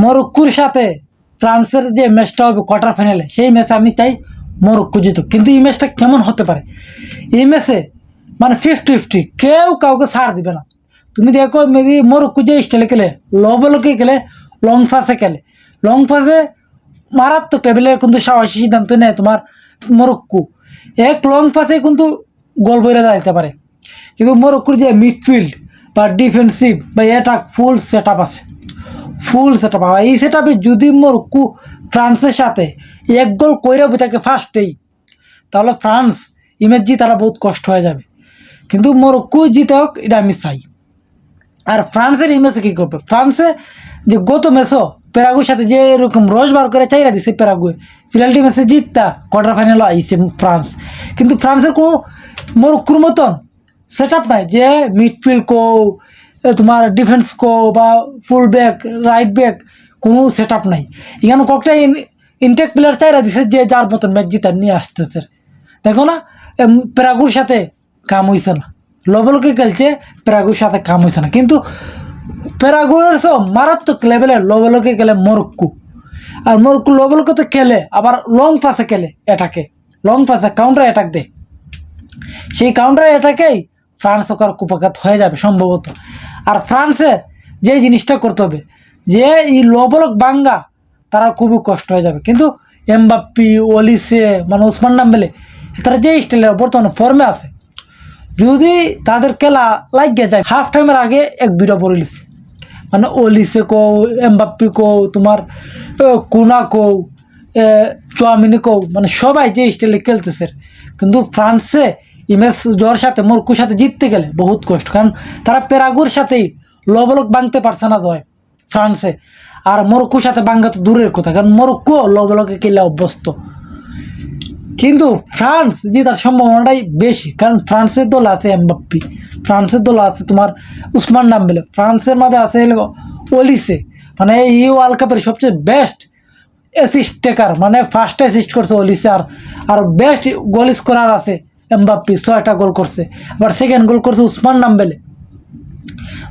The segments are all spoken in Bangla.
মরক্কোর সাথে ফ্রান্সের যে ম্যাচটা হবে কোয়ার্টার ফাইনালে, সেই ম্যাচে আমি চাই মরক্কো জিতুক। কিন্তু এই ম্যাচটা কেমন হতে পারে, এই ম্যাচে মানে 50-50, কেউ কাউকে ছাড় দিবে না। তুমি দেখো মেবি মরক্কো যে স্টাইলে খেলে, লো বলকে খেলে, লং পাসে খেলে, লং পাসে মারাত্মক টেবিলের কিন্তু সাহসী সিদ্ধান্ত নেয় তোমার মরক্কো। এক লং পাসে কিন্তু গোল বইরে যাইতে পারে। কিন্তু মরক্কোর যে মিডফিল্ড বা ডিফেন্সিভ বা অ্যাটাক ফুল সেট আপ আছে, ফুল সেট আপ। এই সেট আপে যদি মরক্কো ফ্রান্সের সাথে এক গোল কইরা থাকে ফার্স্টেই, তাহলে ফ্রান্স ইমেজ জিতারা বহুত কষ্ট হয়ে যাবে। কিন্তু মরক্কো জিতে হোক এটা আমি চাই। আর ফ্রান্সের ইমেজে কী করবে, ফ্রান্সে যে গত ম্যাচও প্যারাগুয়ের সাথে যে এরকম রস বার করে চাইরা দিছে প্যারাগুয়ে, পেনাল্টি ম্যাচে জিততা কোয়ার্টার ফাইনালও আইছে ফ্রান্স। কিন্তু ফ্রান্সের কোনো মরক্কোর মতন সেট আপ নাই যে মিডফিল্ড কো, তোমার ডিফেন্স কো বা ফুল ব্যাক রাইট ব্যাক, কোনো সেট আপ নাই। এখানে কয়েকটা ইনটেক প্লেয়ার চাইরা দিছে যে যার মতন ম্যাচ জিতার নিয়ে আসতেছে। দেখো না, প্যারাগুয়ের সাথে কাম হইছে না, লবলকে খেলছে, প্যারাগুয়ের সাথে কাম হইছে না। কিন্তু প্যারাগুয়ের সব মারাত্মক লেভেলের লবলকে খেলে মরক্কো। আর মরক্কো লবলকে তো খেলে, আবার লং পাসে খেলে, অ্যাটাকে লং পাসে কাউন্টার অ্যাটাক দেয়। সেই কাউন্টার অ্যাটাকেই ফ্রান্স ওকার কুপাঘাত হয়ে যাবে সম্ভবত। আর ফ্রান্সে যে জিনিসটা করতে হবে, যে এই লবলক বাঙ্গা তারা খুবই কষ্ট হয়ে যাবে। কিন্তু এমবাপ্পি, ওলিসে, মানে ওসমান ডাম্বেলে, তারা যে স্টাইলে বর্তমানে ফর্মে আছে, যদি তাদের খেলা লাগিয়ে যায়, হাফ টাইমের আগে 1-2টা পরে লিছে, মানে ওলিসে কো, এমবাপ্পি কো, তোমার কুনা কো, চুয়ামিনি কো, মানে সবাই যে স্টাইলে খেলতেছে। কিন্তু ফ্রান্সে ইমেজ জ্বর সাথে মরক্কোর সাথে জিততে গেলে বহুত কষ্ট, কারণ তারা প্যারাগুয়ের সাথেই লবলক ভাঙতে পারছে না জয় ফ্রান্সে। আর মরক্কোর সাথে ভাঙ্গা তো দূরের কথা, কারণ মরক্কো লবলকে খেলে অভ্যস্ত। কিন্তু ফ্রান্স জেতার সম্ভাবনাটাই বেশি, কারণ ফ্রান্সের দল আছে এমবাপ্পি, ফ্রান্সের দল আছে তোমার উসমান ডাম্বেলে, ফ্রান্সের মাঝে আছে ওলিসে, মানে এই ওয়ার্ল্ড কাপের সবচেয়ে বেস্ট অ্যাসিস্ট টেকার, মানে ফার্স্ট অ্যাসিস্ট করছে ওলিসে। আর বেস্ট গোল স্কোরার আছে এমবাপ্পি, 6টা গোল করছে। আবার সেকেন্ড গোল করছে উসমান ডাম্বেলে।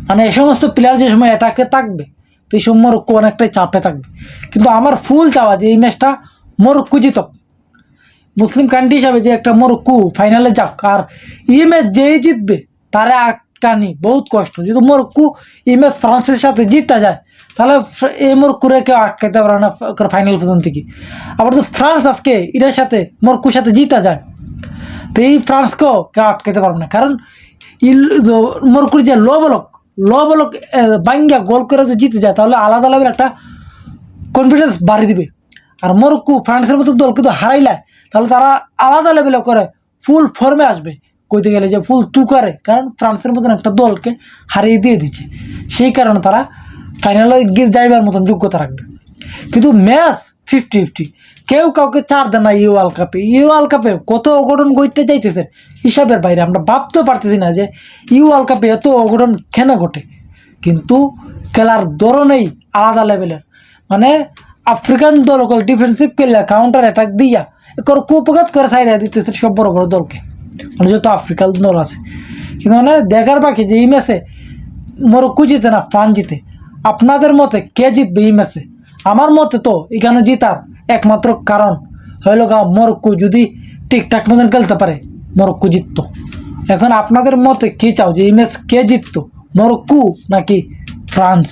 মানে এই সমস্ত প্লেয়ার যে সময় অ্যাটাকে থাকবে, তো এই সময় মরক্কো অনেকটাই চাপে থাকবে। কিন্তু আমার ফুল চাওয়া যে এই ম্যাচটা মরক্কো জিতক, মুসলিম কান্ট্রি হিসাবে যে একটা মরক্কো ফাইনালে যাক। আর এই ম্যাচ যেই জিতবে তারা আটকানি বহুত কষ্ট। যদি মরক্কো এই ম্যাচ ফ্রান্সের সাথে জিততে যায়, তাহলে এই মরক্কোরে কেউ আটকাতে পারে না ফাইনাল পর্যন্ত কি। আবার তো ফ্রান্স আজকে এটার সাথে মরক্কোর সাথে জিতা যায়, তো এই ফ্রান্সকেও কেউ আটকাতে পারবে না। কারণ মরক্কোর যে লবলক বাঙ্গা গোল করে যদি জিতে যায়, তাহলে আলাদা লেভেল একটা কনফিডেন্স বাড়িয়ে দিবে। আর মরক্কো ফ্রান্সের মতো দল কিন্তু হারাইলে, তাহলে তারা আলাদা লেভেলে করে ফুল ফর্মে আসবে, কইতে গেলে যে ফুল তুকারে, কারণ ফ্রান্সের মতন একটা দলকে হারিয়ে দিয়ে দিচ্ছে। সেই কারণে তারা ফাইনালে গিয়ে যাইবার মতন যোগ্যতা রাখবে। কিন্তু ম্যাচ 50-50, কেউ কাউকে ছাড় দেয় না। এই ওয়ার্ল্ড কাপে কত অঘটন ঘটতে যাইতেছে হিসাবের বাইরে, আমরা ভাবতেও পারতেছি না যে এই ওয়ার্ল্ড কাপে এত অঘটন কেন ঘটে। কিন্তু খেলার ধরনেই আলাদা লেভেলের, মানে আফ্রিকান দল ডিফেন্সিভ খেললে কাউন্টার অ্যাটাক দিয়া কুপঘাত করে সাইরা দিতেছে সব বড় বড় দলকে, মানে যত আফ্রিকান দল আছে। কিন্তু মানে দেখার বাকি যে এই ম্যাচে মরক্কো জিতে না ফ্রান্স জিতে। আপনাদের মতে কে জিতবে এই ম্যাচে? আমার মতে তো এখানে জিতার একমাত্র কারণ হইল মরক্কো যদি ঠিকঠাক মতন খেলতে পারে, মরক্কো জিততো। এখন আপনাদের মতে কে চাও যে এই ম্যাচ কে জিততো, মরক্কো নাকি ফ্রান্স?